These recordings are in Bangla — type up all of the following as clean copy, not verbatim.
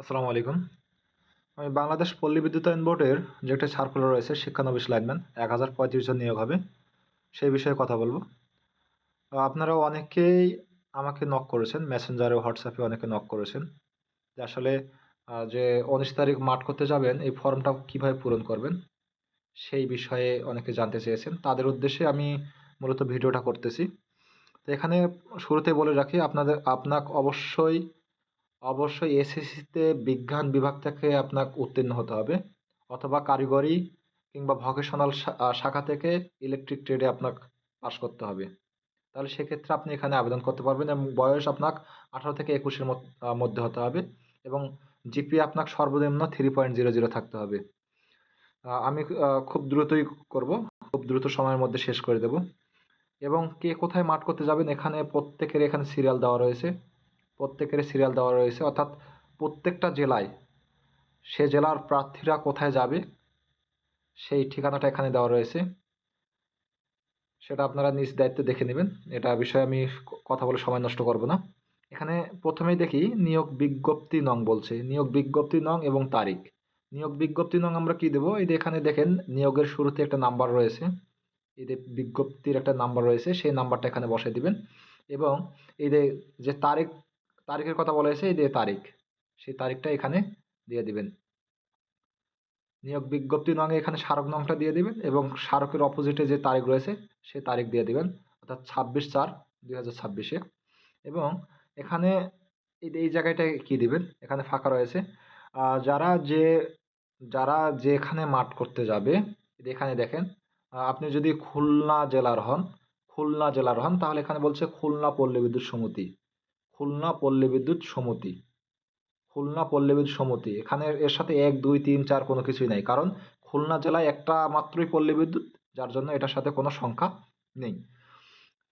আসসালামু আলাইকুম। আমি বাংলাদেশ পল্লী বিদ্যুতায়ন বোর্ডের যে একটা সার্কুলার রয়েছে শিক্ষানবিশ লাইনম্যান ১,০৩৫ জন নিয়োগ হবে, সেই বিষয়ে কথা বলব। আপনারা অনেকেই আমাকে নক করেছেন, মেসেঞ্জারে, হোয়াটসঅ্যাপে অনেকে নক করেছেন যে আসলে যে ১৯ তারিখ মাঠ করতে যাবেন এই ফর্মটা কিভাবে পূরণ করবেন? সেই বিষয়ে অনেকে জানতে চেয়েছেন। তাদের উদ্দেশ্যে আমি মূলত ভিডিওটা করতেছি। তো এখানে শুরুতেই বলে রাখি আপনাকে অবশ্যই এসএসসিতে বিজ্ঞান বিভাগ থেকে আপনাকে উত্তীর্ণ হতে হবে, অথবা কারিগরি কিংবা ভোকেশনাল শাখা থেকে ইলেকট্রিক ট্রেডে আপনাকে পাশ করতে হবে। তাহলে সেক্ষেত্রে আপনি এখানে আবেদন করতে পারবেন এবং বয়স আপনাকে 18 থেকে 21-এর মধ্যে হতে হবে এবং জিপিএ আপনাকে সর্বনিম্ন 3.00 থাকতে হবে। আমি খুব দ্রুতই করব, খুব দ্রুত সময়ের মধ্যে শেষ করে দেব। এবং কে কোথায় মাঠ করতে যাবেন এখানে প্রত্যেকের এখানে সিরিয়াল দেওয়া রয়েছে, অর্থাৎ প্রত্যেকটা জেলায় সে জেলার প্রার্থীরা কোথায় যাবে সেই ঠিকানাটা এখানে দেওয়া রয়েছে। সেটা আপনারা নিজ দায়িত্বে দেখে নেবেন। এটা বিষয়ে আমি কথা বলে সময় নষ্ট করব না। এখানে প্রথমেই দেখি নিয়োগ বিজ্ঞপ্তি নং বলছে, নিয়োগ বিজ্ঞপ্তি নং এবং তারিখ। নিয়োগ বিজ্ঞপ্তি নং আমরা কি দেবো? এই যে এখানে দেখেন নিয়োগের শুরুতে একটা নাম্বার রয়েছে, এই যে বিজ্ঞপ্তির একটা নাম্বার রয়েছে, সেই নাম্বারটা এখানে বসিয়ে দিবেন। এবং এই যে তারিখের কথা বলা হয়েছে, এই যে তারিখ, সেই তারিখটা এখানে দিয়ে দিবেন। নিয়োগ বিজ্ঞপ্তি নং এখানে স্মারক নংটা দিয়ে দিবেন এবং স্মারকের অপোজিটে যে তারিখ রয়েছে সেই তারিখ দিয়ে দিবেন, অর্থাৎ 26/4/2026-এ। এবং এখানে এই জায়গাটায় কি দিবেন, এখানে ফাঁকা রয়েছে। যারা যেখানে মাঠ করতে যাবে, এখানে দেখেন, আপনি যদি খুলনা জেলার হন তাহলে এখানে বলছে খুলনা পল্লী বিদ্যুৎ সমিতি, খুলনা পল্লী বিদ্যুৎ সমিতি, খুলনা পল্লী বিদ্যুৎ সমিতি। এখানে এর সাথে 1, 2, 3, 4 কোনো কিছুই নাই, কারণ খুলনা জেলায় একটা মাত্রই পল্লী বিদ্যুৎ, যার জন্য এটার সাথে কোনো সংখ্যা নেই।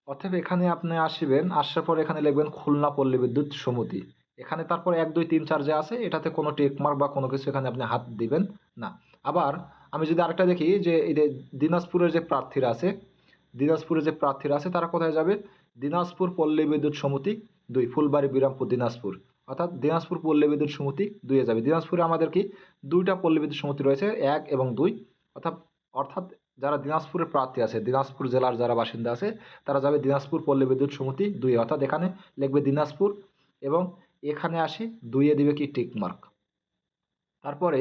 অতএব এখানে আপনি আসবেন, আসার পর এখানে লিখবেন খুলনা পল্লী বিদ্যুৎ সমিতি। এখানে তারপর 1, 2, 3, 4 যে আছে এটাতে কোনো টিক মার্ক বা কোনো কিছু এখানে আপনি হাত দিবেন না। আবার আমি যদি আরেকটা দেখি যে এই যে দিনাজপুরের যে প্রার্থীরা আছে তারা কোথায় যাবে? দিনাজপুর পল্লী বিদ্যুৎ সমিতি 2, ফুলবাড়ী বিরামপুর দিনাজপুর, অর্থাৎ দিনাজপুর পল্লী বিদ্যুৎ সমিতি 2 এ যাবে। দিনাজপুরে আমাদের কি 2টা পল্লী বিদ্যুৎ সমিতি রয়েছে, 1 এবং 2, অর্থাৎ অর্থাৎ যারা দিনাজপুরের প্রার্থী আছে, দিনাজপুর জেলার যারা বাসিন্দা আছে তারা যাবে দিনাজপুর পল্লী বিদ্যুৎ সমিতি 2, অর্থাৎ এখানে লিখবে দিনাজপুর এবং এখানে আসি 2 এ দিবে কি টিক মার্ক। তারপরে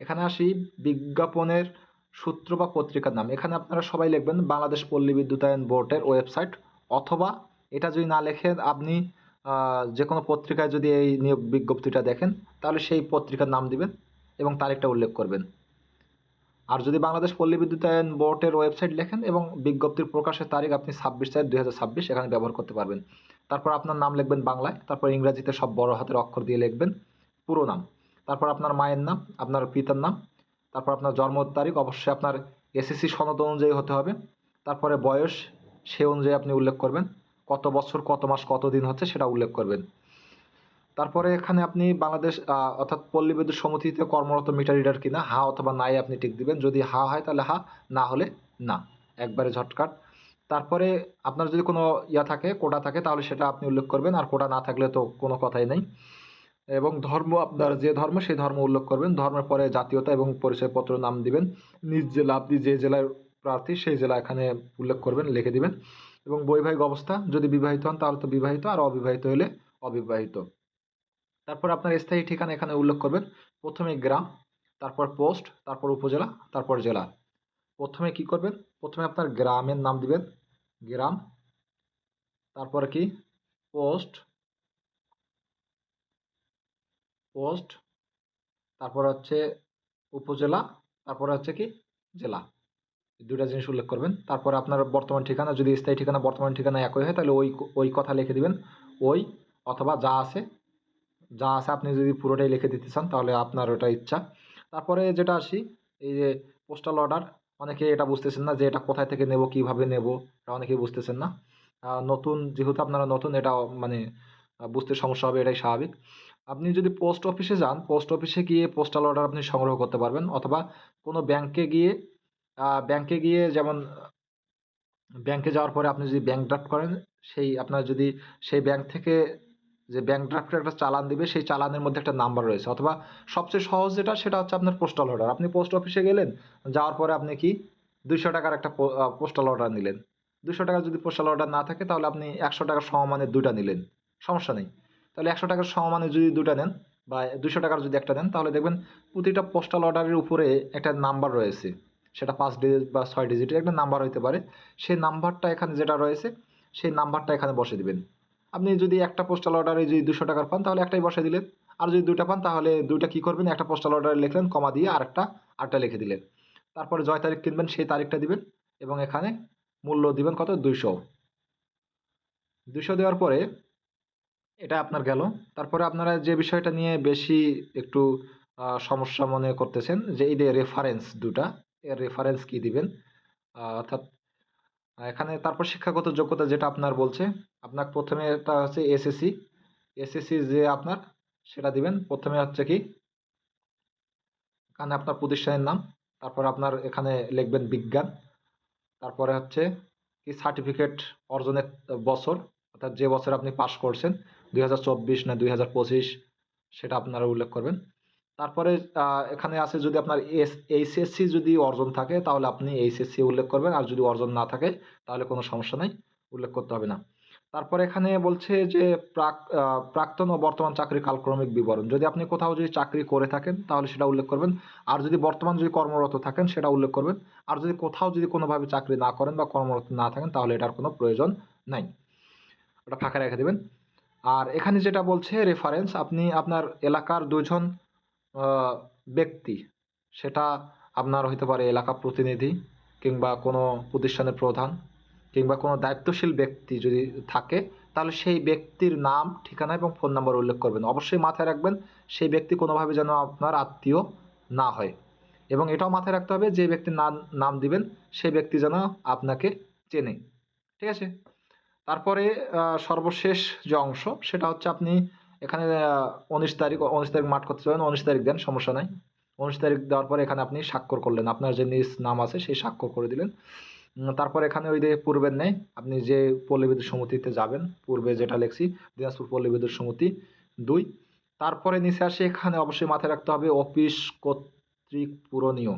এখানে আসি বিজ্ঞাপনের সূত্র বা পত্রিকার নাম। এখানে আপনারা সবাই লিখবেন বাংলাদেশ পল্লী বিদ্যুতায়ন বোর্ডের ওয়েবসাইট, অথবা এটা যদি না লেখেন আপনি যে কোনো পত্রিকায় যদি এই নিয়োগ বিজ্ঞপ্তিটা দেখেন তাহলে সেই পত্রিকার নাম দিবেন এবং তারিখটা উল্লেখ করবেন। আর যদি বাংলাদেশ পল্লী বিদ্যুতায়ন বোর্ডের ওয়েবসাইট লেখেন এবং বিজ্ঞপ্তির প্রকাশের তারিখ আপনি 26/4/2026 এখানে ব্যবহার করতে পারবেন। তারপর আপনার নাম লিখবেন বাংলায়, তারপর ইংরাজিতে সব বড় হাতের অক্ষর দিয়ে লিখবেন পুরো নাম, তারপর আপনার মায়ের নাম, আপনার পিতার নাম, তারপর আপনার জন্ম তারিখ অবশ্যই আপনার এসএসসি সনদ অনুযায়ী হতে হবে, তারপরে বয়স সে অনুযায়ী আপনি উল্লেখ করবেন, কত বছর কত মাস কত দিন হচ্ছে সেটা উল্লেখ করবেন। তারপরে এখানে আপনি বাংলাদেশ অর্থাৎ পল্লী বিদ্যুৎ সমিতিতে কর্মরত মিটার রিডার কিনা, হা অথবা নাই আপনি টিক দিবেন। যদি হা হয় তাহলে হা, না হলে না, একবারে ঝটকাট। তারপরে আপনার যদি কোনো থাকে, কোটা থাকে, তাহলে সেটা আপনি উল্লেখ করবেন, আর কোটা না থাকলে তো কোনো কথাই নেই। এবং ধর্ম, আপনার যে ধর্ম সেই ধর্ম উল্লেখ করবেন। ধর্মের পরে জাতীয়তা এবং পরিচয়পত্র নাম দিবেন। নিজ জেলা, আপনি যে জেলায় প্রার্থী সেই জেলা এখানে উল্লেখ করবেন, লিখে দিবেন। এবং বৈবাহিক অবস্থা, যদি বিবাহিত হন তাহলে তো বিবাহিত, আর অবিবাহিত হলে অবিবাহিত। তারপর আপনার স্থায়ী ঠিকানা এখানে উল্লেখ করবেন। প্রথমে গ্রাম, তারপর পোস্ট, তারপর উপজেলা, তারপর জেলা। প্রথমে কি করবেন? প্রথমে আপনার গ্রামের নাম দিবেন, গ্রাম, তারপরে কি পোস্ট, পোস্ট, তারপর হচ্ছে উপজেলা, তারপরে হচ্ছে কি জেলা। দুইটা জিনিস উল্লেখ করবেন। তারপরে আপনার বর্তমান ঠিকানা, যদি স্থায়ী ঠিকানা বর্তমান ঠিকানা একই হয় তাহলে ওই কথা লিখে দিবেন, ওই, অথবা যা আছে আপনি যদি পুরোটাই লিখে দিতে চান তাহলে আপনার ওটা ইচ্ছা। তারপরে যেটা আসি, এই যে পোস্টাল অর্ডার, অনেকে এটা বুঝতেছেন না যে এটা কোথায় থেকে নেব, কিভাবে নেব, এটা অনেকেই বুঝতেছেন না। নতুন যেহেতু আপনারা নতুন, এটা মানে বুঝতে সমস্যা হবে, এটাই স্বাভাবিক। আপনি যদি পোস্ট অফিসে যান, পোস্ট অফিসে গিয়ে পোস্টাল অর্ডার আপনি সংগ্রহ করতে পারবেন, অথবা কোনো ব্যাংকে গিয়ে যেমন ব্যাংকে যাওয়ার পরে আপনি যদি ব্যাংক ড্রাফট করেন, আপনার যদি সেই ব্যাংক থেকে যে ব্যাংক ড্রাফটের একটা চালান দিবে, সেই চালানের মধ্যে একটা নাম্বার রয়েছে, অথবা সবচেয়ে সহজ যেটা সেটা হচ্ছে আপনার পোস্টাল অর্ডার। আপনি পোস্ট অফিসে গেলেন, যাওয়ার পরে আপনি কি 200 টাকার একটা পোস্টাল অর্ডার নিলেন। 200 টাকার যদি পোস্টাল অর্ডার না থাকে তাহলে আপনি 100 টাকার সমমানের দুইটা নিলেন, সমস্যা নেই। তাহলে 100 টাকার সমমানের যদি দুইটা নেন বা 200 টাকার যদি একটা নেন, তাহলে দেখবেন প্রতিটা পোস্টাল অর্ডারের উপরে একটা নাম্বার রয়েছে, সেটা 5 ডিজিট বা 6 ডিজিটের একটা নাম্বার হতে পারে। সেই নাম্বারটা এখানে যেটা রয়েছে সেই নাম্বারটা এখানে বসে দিবেন। আপনি যদি একটা পোস্টাল অর্ডারে যদি 200 টাকার পান তাহলে একটাই বসে দিলেন, আর যদি দুইটা পান তাহলে দুইটা কী করবেন, একটা পোস্টাল অর্ডারে লিখলেন, কমা দিয়ে আরেকটা লিখে দিলেন। তারপরে জয় তারিখ কিনবেন সেই তারিখটা দিবেন এবং এখানে মূল্য দিবেন কত, 200 দেওয়ার পরে এটা আপনার গেল। তারপরে আপনারা যে বিষয়টা নিয়ে বেশি একটু সমস্যা মনে করতেছেন যে এই যে রেফারেন্স দুটা, এর রেফারেন্স কি দিবেন, অর্থাৎ এখানে তারপর শিক্ষাগত যোগ্যতা যেটা আপনার বলছে, আপনার প্রথমে এটা হচ্ছে এসএসসি যে আপনার সেটা দিবেন। প্রথমে হচ্ছে কি এখানে আপনার প্রতিষ্ঠানের নাম, তারপর আপনার এখানে লিখবেন বিজ্ঞান, তারপরে হচ্ছে কি সার্টিফিকেট অর্জনের বছর, অর্থাৎ যে বছর আপনি পাস করছেন 2024 না 2025 সেটা আপনারা উল্লেখ করবেন। তারপরে এখানে আছে যদি আপনার এইচএসসি যদি অর্জন থাকে তাহলে আপনি এইচএসসি উল্লেখ করবেন, আর যদি অর্জন না থাকে তাহলে কোনো সমস্যা নাই, উল্লেখ করতে হবে না। তারপরে এখানে বলছে যে প্রাক্তন ও বর্তমান চাকরির কালক্রমিক বিবরণ, যদি আপনি কোথাও যদি চাকরি করে থাকেন তাহলে সেটা উল্লেখ করবেন, আর যদি বর্তমান যদি কর্মরত থাকেন সেটা উল্লেখ করবেন, আর যদি কোথাও যদি কোনোভাবে চাকরি না করেন বা কর্মরত না থাকেন তাহলে এটার কোনো প্রয়োজন নাই, ওটা ফাঁকা রেখে দেবেন। আর এখানে যেটা বলছে রেফারেন্স, আপনি আপনার এলাকার দুজন ব্যক্তি, সেটা আপনার হইতে পারে এলাকা প্রতিনিধি কিংবা কোনো প্রতিষ্ঠানের প্রধান কিংবা কোনো দায়িত্বশীল ব্যক্তি যদি থাকে তাহলে সেই ব্যক্তির নাম, ঠিকানা এবং ফোন নাম্বার উল্লেখ করবেন। অবশ্যই মাথায় রাখবেন সেই ব্যক্তি কোনোভাবে যেন আপনার আত্মীয় না হয়, এবং এটাও মাথায় রাখতে হবে যে ব্যক্তির নাম দিবেন সেই ব্যক্তি যেন আপনাকে চেনে, ঠিক আছে। তারপরে সর্বশেষ যে অংশ সেটা হচ্ছে আপনি এখানে 19 তারিখ মার্ক করতে চান, 19 তারিখ দেন, সমস্যা নাই। 19 তারিখ দেওয়ার পরে এখানে আপনি স্বাক্ষর করলেন, আপনার যে নিজ নাম আছে সেই স্বাক্ষর করে দিলেন। তারপর এখানে ওই যে পূর্বের নেই, আপনি যে পল্লী বিদ্যুৎ সমিতিতে যাবেন, পূর্বে যেটা লিখছি দিনাজপুর পল্লী বিদ্যুৎ সমিতি 2। তারপরে নিচে আসে এখানে অবশ্যই মাথায় রাখতে হবে অফিস কর্তৃক পূরণীয়,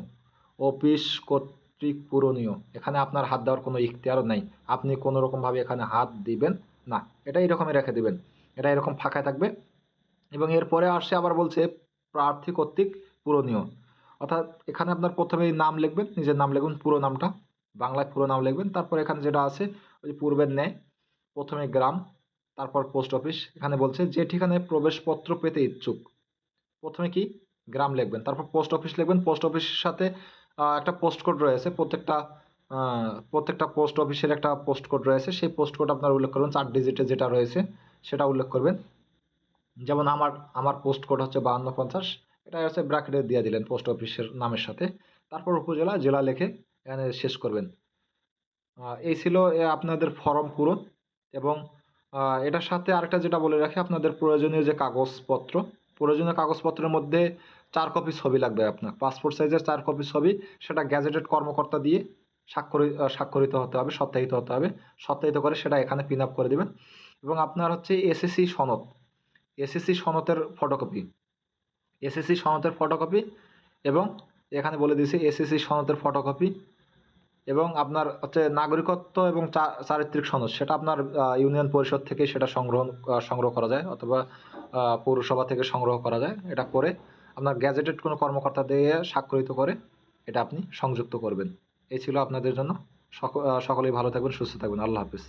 অফিস কর্তৃক পূরণীয়, এখানে আপনার হাত দেওয়ার কোনো ইখতিয়ার নাই, আপনি কোনো রকমভাবে এখানে হাত দিবেন না, এটা এরকমই রেখে দিবেন, এটা এরকম ফাঁকায় থাকবে। এবং এরপরে আসে আবার বলছে প্রার্থী কর্তৃক পূরণীয়, অর্থাৎ এখানে আপনার প্রথমেই নাম লিখবেন, নিজের নাম লিখবেন, পুরো নামটা বাংলায় পুরো নাম লিখবেন। তারপর এখানে যেটা আছে ওই পূর্বের ন্যায় প্রথমে গ্রাম, তারপর পোস্ট অফিস, এখানে বলছে যে ঠিকানায় প্রবেশপত্র পেতে ইচ্ছুক, প্রথমে কি গ্রাম লিখবেন, তারপর পোস্ট অফিস লিখবেন। পোস্ট অফিসের সাথে একটা পোস্ট কোড রয়েছে, প্রত্যেকটা পোস্ট অফিসের একটা পোস্ট কোড রয়েছে, সেই পোস্ট কোড আপনার উল্লেখ করবেন, 4 ডিজিটে যেটা রয়েছে সেটা উল্লেখ করবেন। যেমন আমার পোস্ট কোড হচ্ছে 5250, এটা হচ্ছে ব্র্যাকেটে দিয়ে দিলেন পোস্ট অফিসের নামের সাথে। তারপর উপজেলা জেলা লিখে এখানে শেষ করবেন। এই ছিল আপনাদের ফর্ম পূরণ। এবং এটার সাথে আরেকটা যেটা বলে রাখি, আপনাদের প্রয়োজনীয় যে প্রয়োজনীয় কাগজপত্রের মধ্যে 4 কপি ছবি লাগবে আপনার, পাসপোর্ট সাইজের 4 কপি ছবি, সেটা গ্যাজেটেড কর্মকর্তা দিয়ে স্বাক্ষরিত হতে হবে, সত্যায়িত করে সেটা এখানে পিন আপ করে দেবেন। এবং আপনার হচ্ছে এসএসসি সনদের ফটোকপি, এবং এখানে বলে দিয়েছি এসএসসি সনদের ফটোকপি, এবং আপনার হচ্ছে নাগরিকত্ব এবং চারিত্রিক সনদ, সেটা আপনার ইউনিয়ন পরিষদ থেকে সেটা সংগ্রহ করা যায়, অথবা পৌরসভা থেকে সংগ্রহ করা যায়। এটা করে আপনার গ্যাজেটেড কোনো কর্মকর্তা দিয়ে স্বাক্ষরিত করে এটা আপনি সংযুক্ত করবেন। এই ছিল আপনাদের জন্য। সকলেই ভালো থাকবেন, সুস্থ থাকবেন। আল্লাহ হাফিজ।